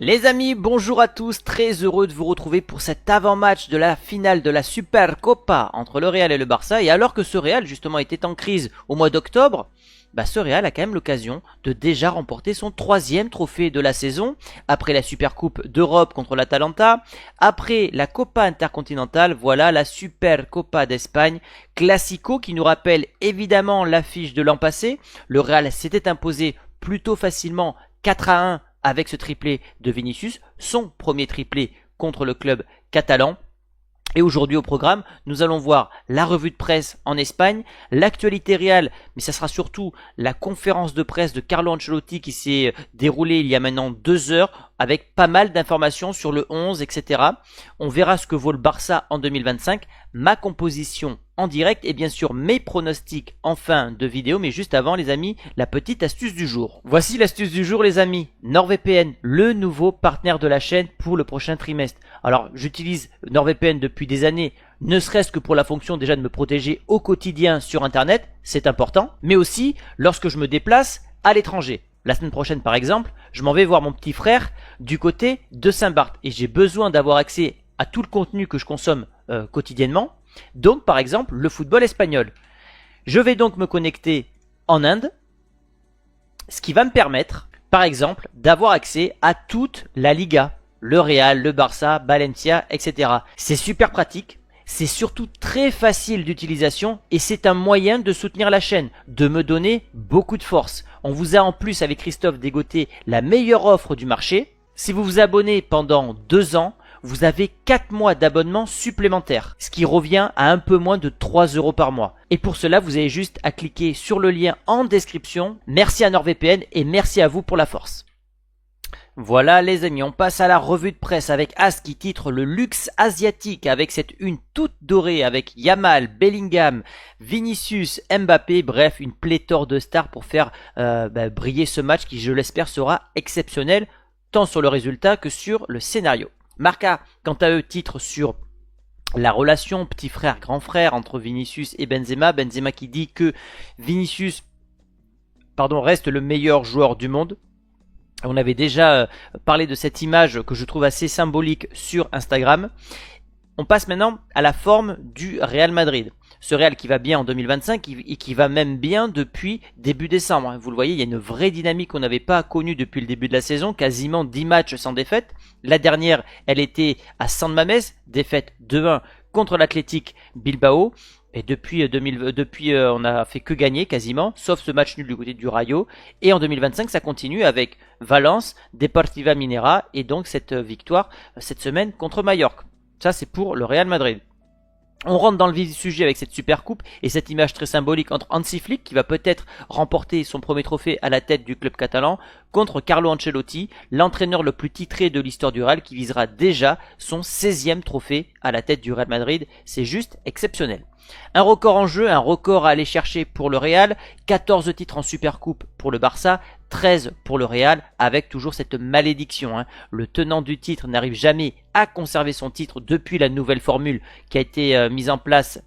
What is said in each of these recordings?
Les amis, bonjour à tous, très heureux de vous retrouver pour cet avant-match de la finale de la Supercopa entre le Real et le Barça. Et alors que ce Real justement était en crise au mois d'octobre, ce Real a quand même l'occasion de déjà remporter son 3e trophée de la saison, après la Supercoupe d'Europe contre l'Atalanta, après la Copa Intercontinentale, voilà la Supercopa d'Espagne, Classico qui nous rappelle évidemment l'affiche de l'an passé. Le Real s'était imposé plutôt facilement 4-1 avec ce triplé de Vinicius, son premier triplé contre le club catalan. Et aujourd'hui au programme, nous allons voir la revue de presse en Espagne, l'actualité Real, mais ça sera surtout la conférence de presse de Carlo Ancelotti qui s'est déroulée il y a maintenant 2 heures, avec pas mal d'informations sur le 11, etc. On verra ce que vaut le Barça en 2025, ma composition en direct et bien sûr mes pronostics en fin de vidéo. Mais juste avant les amis, la petite astuce du jour. Voici l'astuce du jour les amis, NordVPN, le nouveau partenaire de la chaîne pour le prochain trimestre. Alors j'utilise NordVPN depuis des années, ne serait-ce que pour la fonction déjà de me protéger au quotidien sur internet, c'est important, mais aussi lorsque je me déplace à l'étranger. La semaine prochaine par exemple, je m'en vais voir mon petit frère du côté de Saint-Barth et j'ai besoin d'avoir accès à tout le contenu que je consomme quotidiennement, donc par exemple le football espagnol. Je vais donc me connecter en Inde, ce qui va me permettre par exemple d'avoir accès à toute la Liga, le Real, le Barça, Valencia, etc. C'est super pratique. C'est surtout très facile d'utilisation et c'est un moyen de soutenir la chaîne, de me donner beaucoup de force. On vous a en plus avec Christophe dégoté la meilleure offre du marché. Si vous vous abonnez pendant 2 ans, vous avez 4 mois d'abonnement supplémentaire, ce qui revient à un peu moins de 3 € par mois. Et pour cela, vous avez juste à cliquer sur le lien en description. Merci à NordVPN et merci à vous pour la force. Voilà les amis, on passe à la revue de presse avec As qui titre le luxe asiatique avec cette une toute dorée avec Yamal, Bellingham, Vinicius, Mbappé, bref une pléthore de stars pour faire briller ce match qui je l'espère sera exceptionnel tant sur le résultat que sur le scénario. Marca quant à eux titre sur la relation petit frère grand frère entre Vinicius et Benzema, Benzema qui dit que Vinicius reste le meilleur joueur du monde. On avait déjà parlé de cette image que je trouve assez symbolique sur Instagram. On passe maintenant à la forme du Real Madrid. Ce Real qui va bien en 2025 et qui va même bien depuis début décembre. Vous le voyez, il y a une vraie dynamique qu'on n'avait pas connue depuis le début de la saison. Quasiment 10 matchs sans défaite. La dernière, elle était à San Mamés, défaite 2-1 contre l'Athletic Bilbao. Et depuis, on n'a fait que gagner quasiment, sauf ce match nul du côté du Rayo. Et en 2025, ça continue avec Valence, Deportiva Minera et donc cette victoire cette semaine contre Mallorca. Ça, c'est pour le Real Madrid. On rentre dans le vif du sujet avec cette super coupe et cette image très symbolique entre Hansi Flick qui va peut-être remporter son premier trophée à la tête du club catalan contre Carlo Ancelotti, l'entraîneur le plus titré de l'histoire du Real qui visera déjà son 16e trophée à la tête du Real Madrid. C'est juste exceptionnel. Un record en jeu, un record à aller chercher pour le Real, 14 titres en Supercoupe pour le Barça, 13 pour le Real, avec toujours cette malédiction. Le tenant du titre n'arrive jamais à conserver son titre depuis la nouvelle formule qui a été mise en place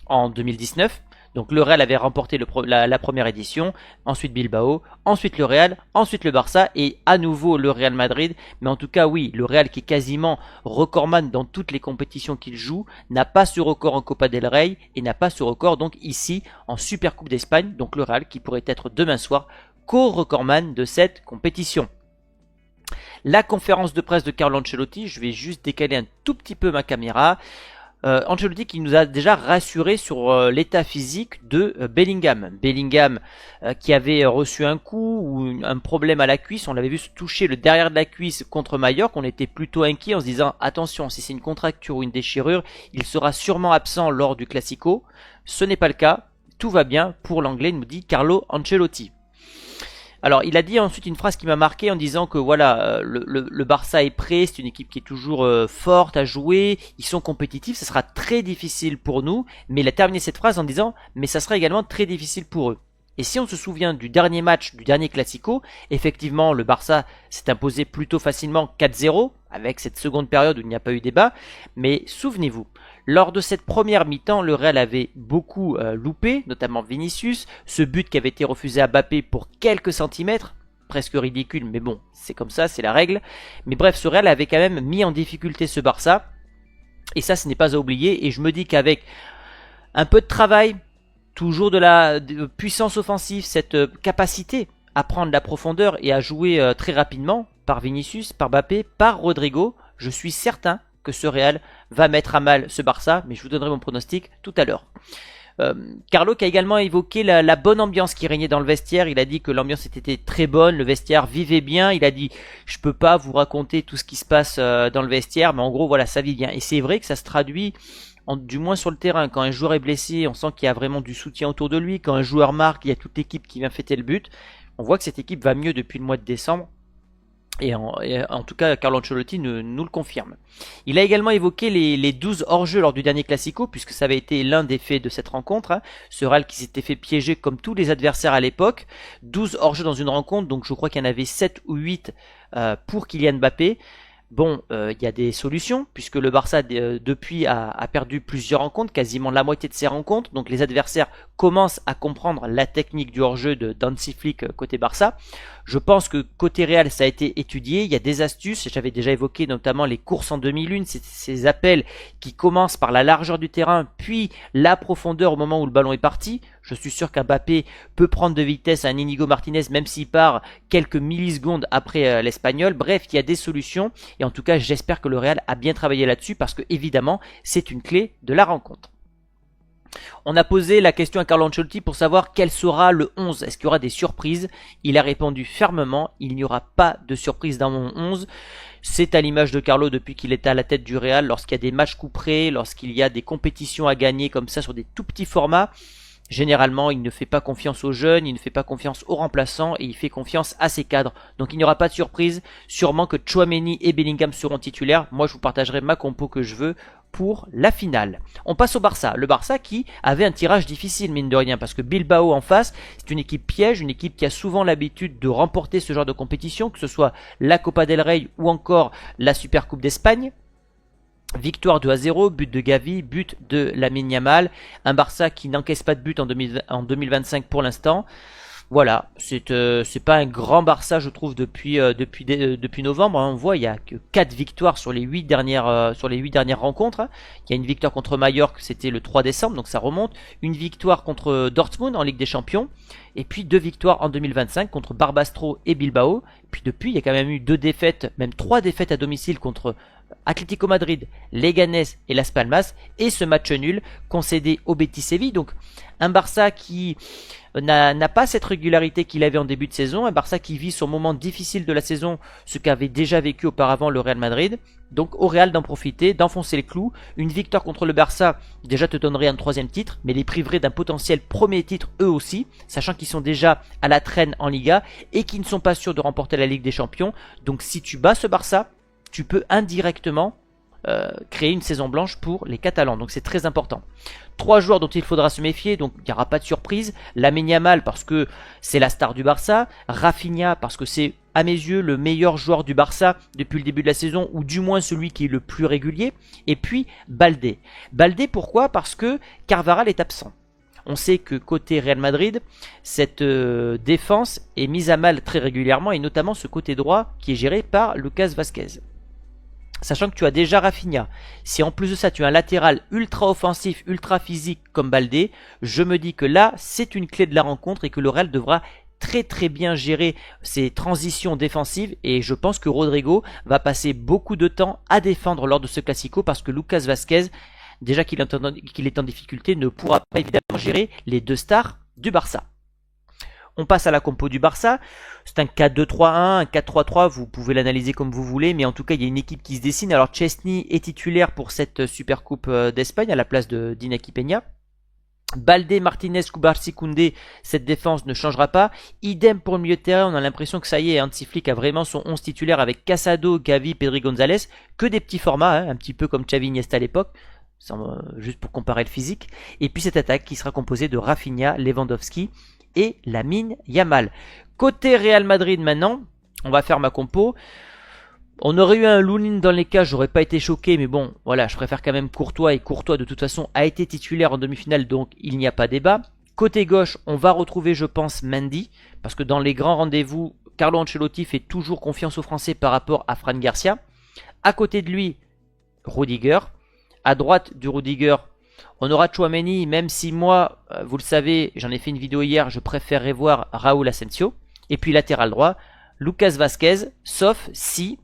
en 2019. Donc le Real avait remporté la première édition, ensuite Bilbao, ensuite le Real, ensuite le Barça et à nouveau le Real Madrid. Mais en tout cas oui, le Real qui est quasiment recordman dans toutes les compétitions qu'il joue, n'a pas ce record en Copa del Rey et n'a pas ce record donc ici en Supercoupe d'Espagne. Donc le Real qui pourrait être demain soir co-recordman de cette compétition. La conférence de presse de Carlo Ancelotti, je vais juste décaler un tout petit peu ma caméra. Ancelotti qui nous a déjà rassuré sur l'état physique de Bellingham. Bellingham qui avait reçu un coup ou un problème à la cuisse, on l'avait vu se toucher le derrière de la cuisse contre Mallorca, on était plutôt inquiet en se disant attention, si c'est une contracture ou une déchirure, il sera sûrement absent lors du Classico. Ce n'est pas le cas, tout va bien pour l'anglais, nous dit Carlo Ancelotti. Alors il a dit ensuite une phrase qui m'a marqué en disant que voilà le Barça est prêt, c'est une équipe qui est toujours forte à jouer, ils sont compétitifs, ça sera très difficile pour nous, mais il a terminé cette phrase en disant mais ça sera également très difficile pour eux. Et si on se souvient du dernier match, du dernier Classico, effectivement le Barça s'est imposé plutôt facilement 4-0, avec cette seconde période où il n'y a pas eu débat, mais souvenez-vous, lors de cette première mi-temps, le Real avait beaucoup loupé, notamment Vinicius, ce but qui avait été refusé à Mbappé pour quelques centimètres, presque ridicule, mais bon, c'est comme ça, c'est la règle. Mais bref, ce Real avait quand même mis en difficulté ce Barça, et ça, ce n'est pas à oublier, et je me dis qu'avec un peu de travail, toujours de puissance offensive, cette capacité à prendre la profondeur et à jouer très rapidement par Vinicius, par Mbappé, par Rodrigo, je suis certain que ce Real va mettre à mal ce Barça, mais je vous donnerai mon pronostic tout à l'heure. Carlo qui a également évoqué la bonne ambiance qui régnait dans le vestiaire. Il a dit que l'ambiance était très bonne, le vestiaire vivait bien. Il a dit je peux pas vous raconter tout ce qui se passe dans le vestiaire, mais en gros voilà, ça vit bien. Et c'est vrai que ça se traduit du moins sur le terrain. Quand un joueur est blessé, on sent qu'il y a vraiment du soutien autour de lui. Quand un joueur marque, il y a toute l'équipe qui vient fêter le but. On voit que cette équipe va mieux depuis le mois de décembre. Et en tout cas, Carlo Ancelotti nous le confirme. Il a également évoqué les 12 hors-jeu lors du dernier Classico, puisque ça avait été l'un des faits de cette rencontre. Hein. Ce Real qui s'était fait piéger comme tous les adversaires à l'époque. 12 hors-jeu dans une rencontre, donc je crois qu'il y en avait 7 ou 8 pour Kylian Mbappé. Bon, il y a des solutions, puisque le Barça depuis a perdu plusieurs rencontres, quasiment la moitié de ses rencontres, donc les adversaires commencent à comprendre la technique du hors-jeu de Hansi Flick côté Barça. Je pense que côté Real, ça a été étudié, il y a des astuces, j'avais déjà évoqué notamment les courses en demi-lune, ces appels qui commencent par la largeur du terrain, puis la profondeur au moment où le ballon est parti. Je suis sûr qu'Mbappé peut prendre de vitesse à un Inigo Martinez, même s'il part quelques millisecondes après l'Espagnol. Bref, il y a des solutions, et en tout cas, j'espère que le Real a bien travaillé là-dessus, parce que évidemment, c'est une clé de la rencontre. On a posé la question à Carlo Ancelotti pour savoir quel sera le 11. Est-ce qu'il y aura des surprises? Il a répondu fermement, il n'y aura pas de surprise dans mon 11. C'est à l'image de Carlo depuis qu'il est à la tête du Real, lorsqu'il y a des matchs couperés, lorsqu'il y a des compétitions à gagner comme ça sur des tout petits formats. Généralement, il ne fait pas confiance aux jeunes, il ne fait pas confiance aux remplaçants et il fait confiance à ses cadres. Donc il n'y aura pas de surprise. Sûrement que Tchouaméni et Bellingham seront titulaires. Moi, je vous partagerai ma compo que je veux pour la finale. On passe au Barça. Le Barça qui avait un tirage difficile, mine de rien, parce que Bilbao en face, c'est une équipe piège, une équipe qui a souvent l'habitude de remporter ce genre de compétition, que ce soit la Copa del Rey ou encore la Supercoupe d'Espagne. Victoire 2-0, but de Gavi, but de Lamine Yamal, un Barça qui n'encaisse pas de but en 2025 pour l'instant. Voilà, c'est pas un grand Barça je trouve depuis novembre. On voit il y a que 4 victoires sur les 8 dernières rencontres. Il y a une victoire contre Mallorca, c'était le 3 décembre, donc ça remonte. Une victoire contre Dortmund en Ligue des Champions. Et puis 2 victoires en 2025 contre Barbastro et Bilbao. Et puis depuis, il y a quand même eu 2 défaites, même 3 défaites à domicile contre Atlético Madrid, Leganés et Las Palmas. Et ce match nul concédé au Betis Séville. Donc un Barça qui n'a pas cette régularité qu'il avait en début de saison. Un Barça qui vit son moment difficile de la saison, ce qu'avait déjà vécu auparavant le Real Madrid. Donc au Real d'en profiter, d'enfoncer les clous. Une victoire contre le Barça déjà te donnerait un 3e titre, mais les priverait d'un potentiel premier titre eux aussi, sachant qu'ils sont déjà à la traîne en Liga et qu'ils ne sont pas sûrs de remporter la Ligue des Champions. Donc si tu bats ce Barça, tu peux indirectement créer une saison blanche pour les Catalans. Donc c'est très important. 3 joueurs dont il faudra se méfier, donc il n'y aura pas de surprise. Lamine Yamal parce que c'est la star du Barça. Rafinha parce que c'est à mes yeux le meilleur joueur du Barça depuis le début de la saison, ou du moins celui qui est le plus régulier. Et puis Baldé. Baldé pourquoi? Parce que Carvajal est absent. On sait que côté Real Madrid, cette défense est mise à mal très régulièrement, et notamment ce côté droit qui est géré par Lucas Vázquez. Sachant que tu as déjà Rafinha, si en plus de ça tu as un latéral ultra offensif, ultra physique comme Baldé, je me dis que là c'est une clé de la rencontre et que le Real devra très très bien gérer ses transitions défensives, et je pense que Rodrigo va passer beaucoup de temps à défendre lors de ce Classico parce que Lucas Vázquez, déjà qu'il est en difficulté, ne pourra pas évidemment gérer les 2 stars du Barça. On passe à la compo du Barça. C'est un 4-2-3-1, un 4-3-3, vous pouvez l'analyser comme vous voulez, mais en tout cas il y a une équipe qui se dessine. Alors Chesney est titulaire pour cette Supercoupe d'Espagne à la place d'Iñaki Peña. Baldé, Martinez, Cubarsí, Koundé, cette défense ne changera pas. Idem pour le milieu de terrain, on a l'impression que ça y est, Hansi Flick a vraiment son 11 titulaire avec Casado, Gavi, Pedri, González, que des petits formats, hein, un petit peu comme Xavi, Iniesta à l'époque, juste pour comparer le physique. Et puis cette attaque qui sera composée de Rafinha, Lewandowski et Lamine Yamal. Côté Real Madrid maintenant, on va faire ma compo. On aurait eu un Lunin dans les cas, j'aurais pas été choqué, mais bon, voilà, je préfère quand même Courtois, et Courtois de toute façon a été titulaire en demi-finale, donc il n'y a pas débat. Côté gauche, on va retrouver, je pense, Mendy, parce que dans les grands rendez-vous, Carlo Ancelotti fait toujours confiance aux Français par rapport à Fran Garcia. À côté de lui, Rudiger. À droite du Rudiger, on aura Tchouaméni, même si moi, vous le savez, j'en ai fait une vidéo hier, je préférerais voir Raúl Asensio. Et puis latéral droit, Lucas Vazquez, sauf si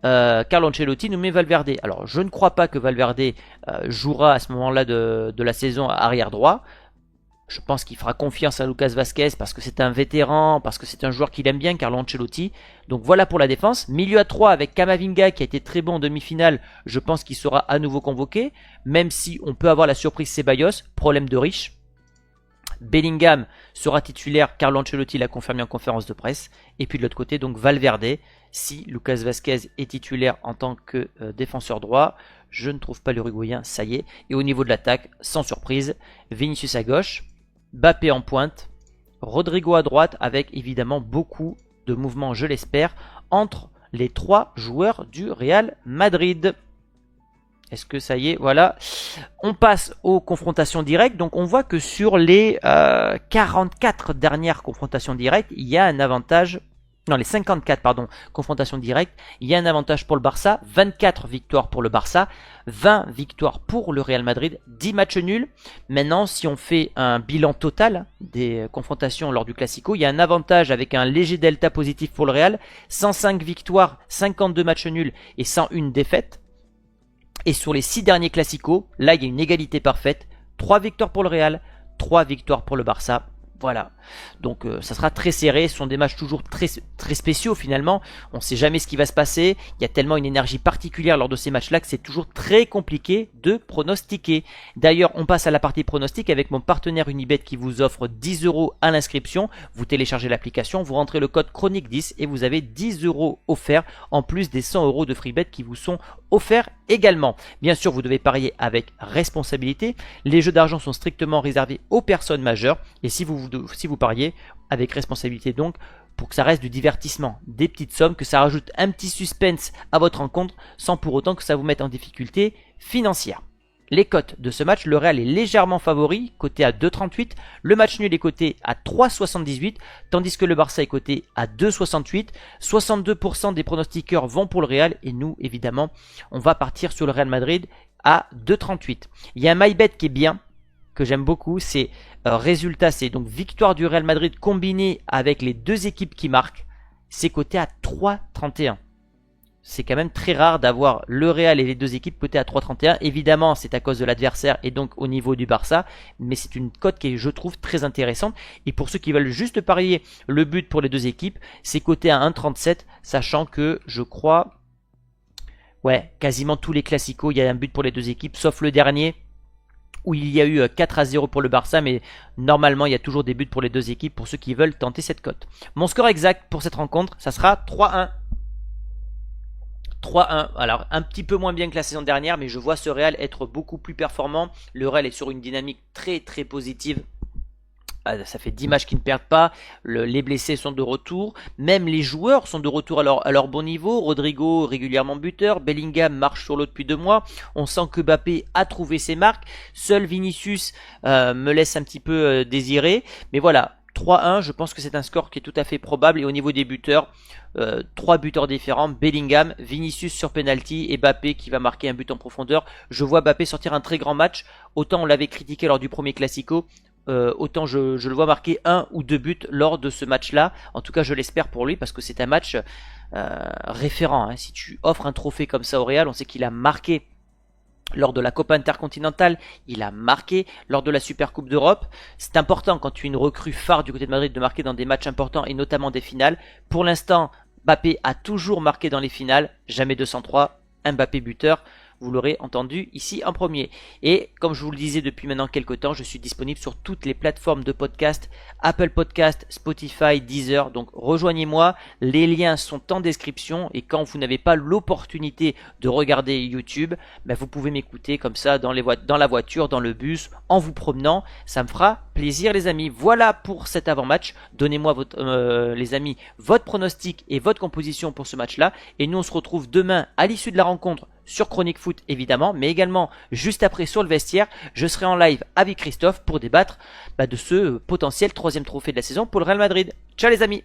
Carlo Ancelotti nous met Valverde. Alors je ne crois pas que Valverde jouera à ce moment-là de la saison arrière droit. Je pense qu'il fera confiance à Lucas Vazquez parce que c'est un vétéran, parce que c'est un joueur qu'il aime bien, Carlo Ancelotti. Donc voilà pour la défense. Milieu à 3 avec Camavinga qui a été très bon en demi-finale. Je pense qu'il sera à nouveau convoqué. Même si on peut avoir la surprise Ceballos, problème de riche. Bellingham sera titulaire, Carlo Ancelotti l'a confirmé en conférence de presse. Et puis de l'autre côté, donc Valverde. Si Lucas Vazquez est titulaire en tant que défenseur droit, je ne trouve pas l'Uruguayen, ça y est. Et au niveau de l'attaque, sans surprise, Vinicius à gauche. Mbappé en pointe, Rodrigo à droite avec évidemment beaucoup de mouvements, je l'espère, entre les trois joueurs du Real Madrid. Est-ce que ça y est? Voilà. On passe aux confrontations directes. Donc on voit que sur les 44 dernières confrontations directes, il y a un avantage. Non, les 54, pardon, confrontations directes, il y a un avantage pour le Barça, 24 victoires pour le Barça, 20 victoires pour le Real Madrid, 10 matchs nuls. Maintenant, si on fait un bilan total des confrontations lors du Classico, il y a un avantage avec un léger delta positif pour le Real, 105 victoires, 52 matchs nuls et 101 défaites. Et sur les 6 derniers Classicos, là il y a une égalité parfaite, 3 victoires pour le Real, 3 victoires pour le Barça. Voilà, donc ça sera très serré, ce sont des matchs toujours très spéciaux finalement, on ne sait jamais ce qui va se passer, il y a tellement une énergie particulière lors de ces matchs-là que c'est toujours très compliqué de pronostiquer. D'ailleurs, on passe à la partie pronostic avec mon partenaire Unibet qui vous offre 10 € à l'inscription, vous téléchargez l'application, vous rentrez le code chronique10 et vous avez 10 € offerts en plus des 100 € de free bet qui vous sont offerts également. Bien sûr, vous devez parier avec responsabilité, les jeux d'argent sont strictement réservés aux personnes majeures et si vous pariez avec responsabilité donc, pour que ça reste du divertissement, des petites sommes, que ça rajoute un petit suspense à votre rencontre sans pour autant que ça vous mette en difficulté financière. Les cotes de ce match, le Real est légèrement favori, coté à 2,38, le match nul est coté à 3,78, tandis que le Barça est coté à 2,68, 62% des pronostiqueurs vont pour le Real et nous évidemment on va partir sur le Real Madrid à 2,38. Il y a un MyBet qui est bien, que j'aime beaucoup, c'est résultat, c'est donc victoire du Real Madrid combinée avec les deux équipes qui marquent, c'est coté à 3,31. C'est quand même très rare d'avoir le Real et les deux équipes cotées à 3,31. Évidemment, c'est à cause de l'adversaire et donc au niveau du Barça, mais c'est une cote qui est, je trouve, très intéressante. Et pour ceux qui veulent juste parier le but pour les deux équipes, c'est coté à 1,37, sachant que je crois, ouais, quasiment tous les classicos, il y a un but pour les deux équipes, sauf le dernier, où il y a eu 4-0 pour le Barça, mais normalement il y a toujours des buts pour les deux équipes pour ceux qui veulent tenter cette cote. Mon score exact pour cette rencontre, ça sera 3-1. 3-1, alors un petit peu moins bien que la saison dernière, mais je vois ce Real être beaucoup plus performant. Le Real est sur une dynamique très très positive. Ça fait 10 matchs qu'ils ne perdent pas, les blessés sont de retour, même les joueurs sont de retour à leur bon niveau. Rodrigo régulièrement buteur, Bellingham marche sur l'eau depuis 2 mois, on sent que Mbappé a trouvé ses marques, seul Vinicius me laisse un petit peu désirer, mais voilà, 3-1, je pense que c'est un score qui est tout à fait probable. Et au niveau des buteurs, 3 buteurs différents, Bellingham, Vinicius sur penalty et Mbappé qui va marquer un but en profondeur. Je vois Mbappé sortir un très grand match, autant on l'avait critiqué lors du premier Classico, autant je le vois marquer 1 ou 2 buts lors de ce match-là. En tout cas, je l'espère pour lui parce que c'est un match référent. Hein. Si tu offres un trophée comme ça au Real, on sait qu'il a marqué lors de la Copa Intercontinentale, il a marqué lors de la Super Coupe d'Europe. C'est important quand tu es une recrue phare du côté de Madrid de marquer dans des matchs importants et notamment des finales. Pour l'instant, Mbappé a toujours marqué dans les finales, jamais 203, Mbappé buteur. Vous l'aurez entendu ici en premier. Et comme je vous le disais depuis maintenant quelques temps, je suis disponible sur toutes les plateformes de podcast, Apple Podcast, Spotify, Deezer. Donc rejoignez-moi, les liens sont en description. Et quand vous n'avez pas l'opportunité de regarder YouTube, ben vous pouvez m'écouter comme ça dans la voiture, dans le bus, en vous promenant. Ça me fera plaisir les amis. Voilà pour cet avant-match. Donnez-moi les amis votre pronostic et votre composition pour ce match-là. Et nous on se retrouve demain à l'issue de la rencontre sur Chronique Foot évidemment, mais également juste après sur le vestiaire, je serai en live avec Christophe pour débattre de ce potentiel 3e trophée de la saison pour le Real Madrid. Ciao les amis!